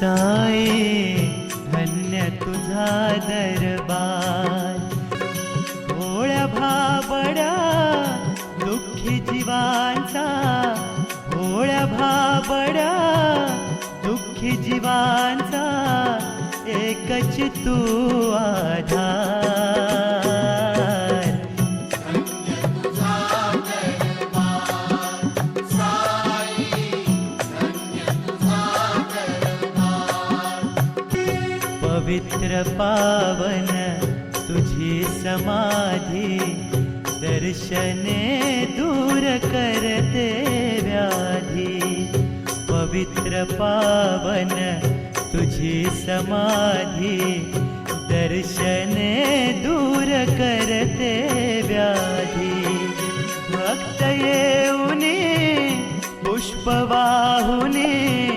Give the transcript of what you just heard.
साई धन्य तुझा दरबार, भोळ्या भाबड्या दुःखी जीवांचा, भोळ्या भाबड्या दुःखी जीवांचा एकच तू आधार। पवित्र पावन तुझी समाधी, दर्शने दूर करते व्याधी। पवित्र पावन तुझी समाधी, दर्शने दूर करते व्याधी। भक्त येऊनी पुष्प वाहुनी,